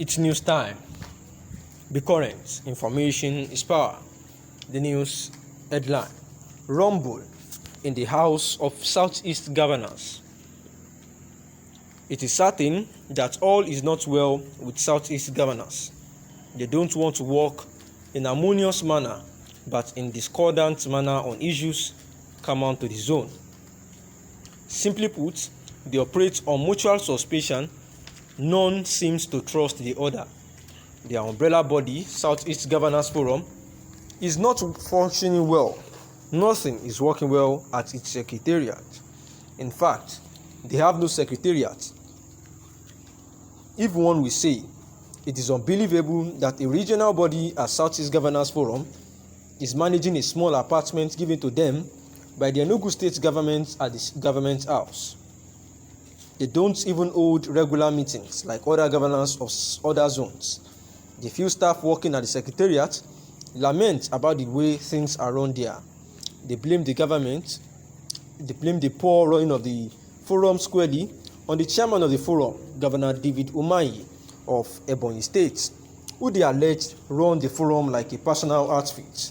It's news time. Be current. Information is power. The news headline: Rumble in the House of Southeast Governors. It is certain that all is not well with Southeast governors. They don't want to work in harmonious manner, but in discordant manner on issues common to the zone. Simply put, they operate on mutual suspicion. None seems to trust the other. Their umbrella body, Southeast Governors Forum, is not functioning well. Nothing is working well at its secretariat. In fact, they have no secretariat. If one will say, it is unbelievable that a regional body as Southeast Governors Forum is managing a small apartment given to them by the Enugu State government at the government house. They don't even hold regular meetings like other governors of other zones. The few staff working at the secretariat lament about the way things are run there. They blame the government. They blame the poor running of the forum squarely on the chairman of the forum, Governor David Umahi of Ebonyi State, who they alleged run the forum like a personal outfit.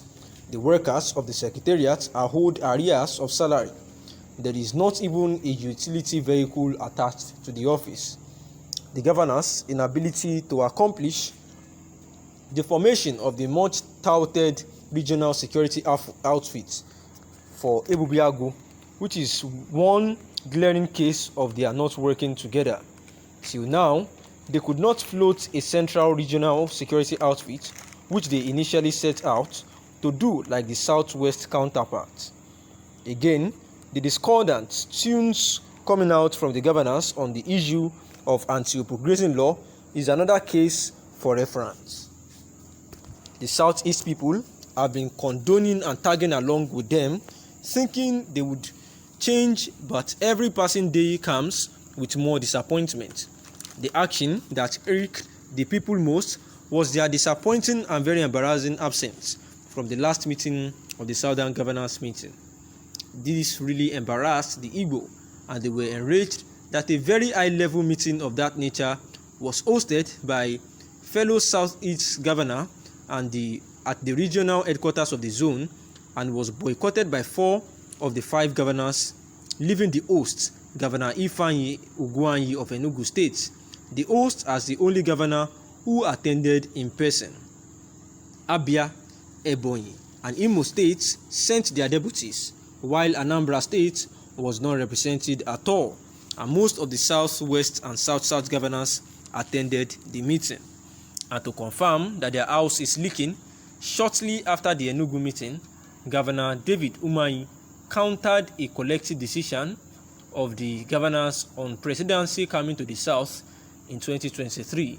The workers of the secretariat are owed arrears of salary. There is not even a utility vehicle attached to the office. The governor's inability to accomplish the formation of the much touted regional security outfit for Ebubiagu, which is one glaring case of they are not working together. Till now, they could not float a central regional security outfit, which they initially set out to do like the Southwest counterpart. Again, the discordant tunes coming out from the governors on the issue of anti-open-grazing law is another case for reference. The Southeast people have been condoning and tagging along with them, thinking they would change, but every passing day comes with more disappointment. The action that irked the people most was their disappointing and very embarrassing absence from the last meeting of the Southern Governors meeting. This really embarrassed the Igbo, and they were enraged that a very high-level meeting of that nature was hosted by fellow Southeast governor at the regional headquarters of the zone, and was boycotted by 4 of the 5 governors, leaving the host, Governor Ifeanyi Ugwuanyi of Enugu State, the host as the only governor who attended in person. Abia, Ebonyi, and Imo states sent their deputies, while Anambra State was not represented at all, and most of the Southwest and South-South governors attended the meeting. And to confirm that their house is leaking, shortly after the Enugu meeting, Governor David Umahi countered a collective decision of the governors on presidency coming to the South in 2023,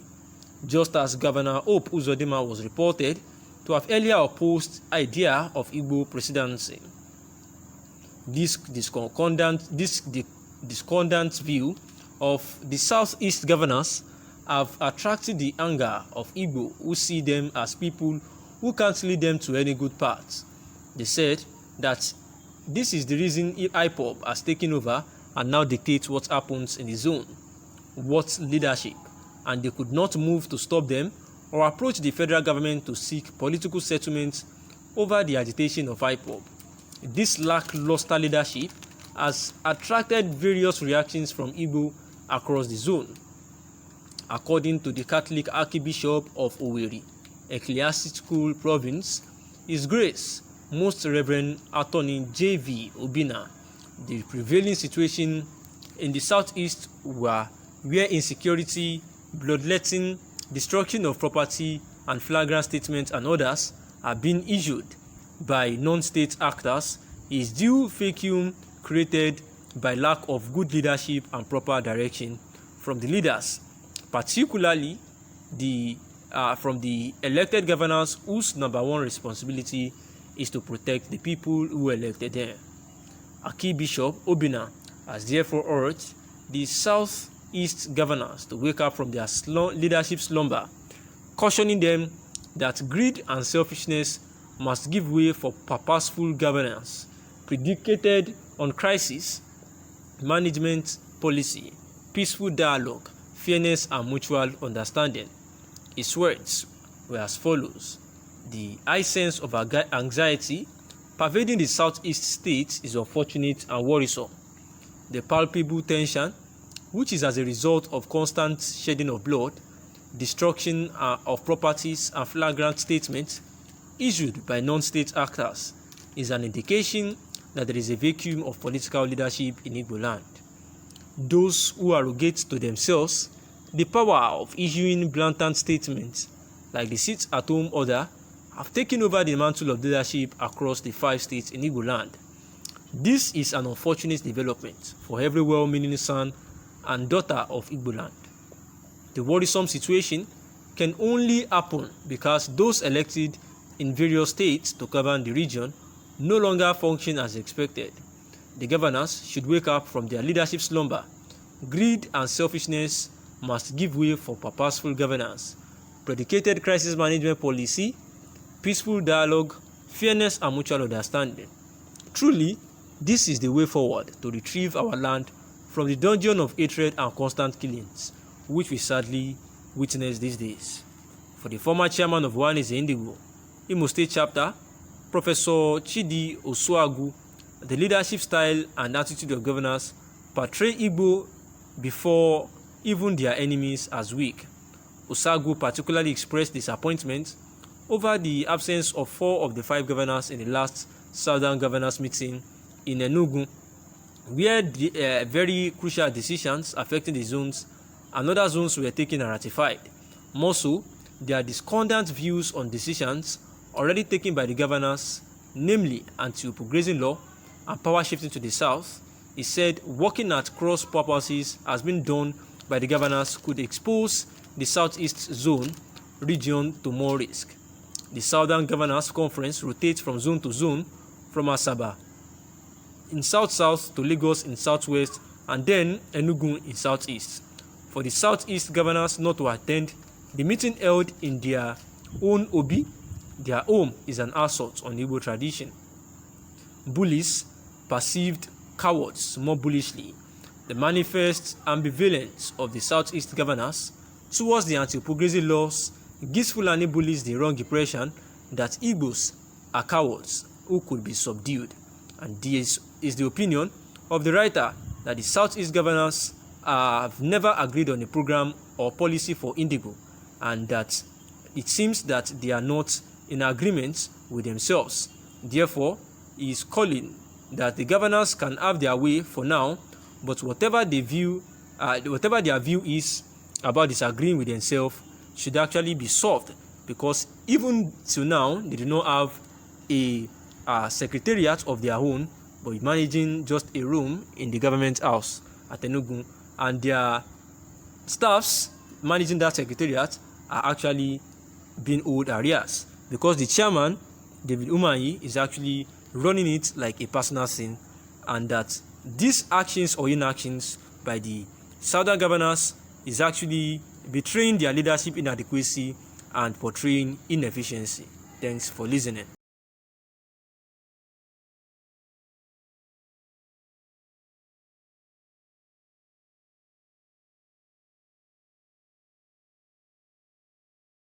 just as Governor Hope Uzodinma was reported to have earlier opposed idea of Igbo presidency. This discordant view of the Southeast governors have attracted the anger of Igbo, who see them as people who can't lead them to any good path. They said that this is the reason IPOB has taken over and now dictates what happens in the zone, what leadership, and they could not move to stop them or approach the federal government to seek political settlements over the agitation of IPOB. This lackluster leadership has attracted various reactions from Igbo across the zone. According to the Catholic Archbishop of Owerri, Ecclesiastical Province, His Grace, Most Reverend Attorney J.V. Obina, the prevailing situation in the Southeast where insecurity, bloodletting, destruction of property, and flagrant statements and orders are being issued by non-state actors is due vacuum created by lack of good leadership and proper direction from the leaders, particularly from the elected governors whose number one responsibility is to protect the people who elected them. Archbishop Obina has therefore urged the Southeast governors to wake up from their leadership slumber, cautioning them that greed and selfishness must give way for purposeful governance predicated on crisis management policy, peaceful dialogue, fairness and mutual understanding. His words were as follows: "The high sense of anxiety pervading the southeast states is unfortunate and worrisome. The palpable tension, which is as a result of constant shedding of blood, destruction of properties, and flagrant statements issued by non-state actors, is an indication that there is a vacuum of political leadership in Igbo land. Those who arrogate to themselves the power of issuing blatant statements, like the sit-at-home order, have taken over the mantle of leadership across the 5 states in Igbo land. This is an unfortunate development for every well-meaning son and daughter of Igbo land. The worrisome situation can only happen because those elected in various states to govern the region no longer function as expected. The governors should wake up from their leadership slumber. Greed and selfishness must give way for purposeful governance, predicated crisis management policy, peaceful dialogue, fairness, and mutual understanding. Truly, this is the way forward to retrieve our land from the dungeon of hatred and constant killings, which we sadly witness these days." For the former chairman of Ohanaeze Ndigbo, Imo State Chapter, Professor Chidi Osuagu, the leadership style and attitude of governors portray Igbo before even their enemies as weak. Osuagu particularly expressed disappointment over the absence of 4 of the 5 governors in the last Southern Governors meeting in Enugu, where very crucial decisions affecting the zones and other zones were taken and ratified. More so, their discordant views on decisions already taken by the governors, namely anti-Upu grazing law and power shifting to the south, he said working at cross purposes has been done by the governors could expose the southeast zone region to more risk. The Southern Governors Conference rotates from zone to zone, from Asaba in south-south to Lagos in southwest, and then Enugu in southeast. For the southeast governors not to attend the meeting held in their own Obi, their home, is an assault on Igbo tradition. Bullies perceived cowards more bullishly. The manifest ambivalence of the southeast governors towards the anti-Upu grazing laws gives Fulani bullies the wrong impression that Igbos are cowards who could be subdued, and this is the opinion of the writer that the southeast governors have never agreed on a program or policy for Indigo, and that it seems that they are not in agreement with themselves. Therefore, he is calling that the governors can have their way for now, but whatever their view is about disagreeing with themselves should actually be solved, because even till now they do not have a secretariat of their own, but managing just a room in the government house at Enugu, and their staffs managing that secretariat are actually being owed arrears, because the chairman, David Umahi, is actually running it like a personal thing, and that these actions or inactions by the Southern governors is actually betraying their leadership inadequacy and portraying inefficiency. Thanks for listening.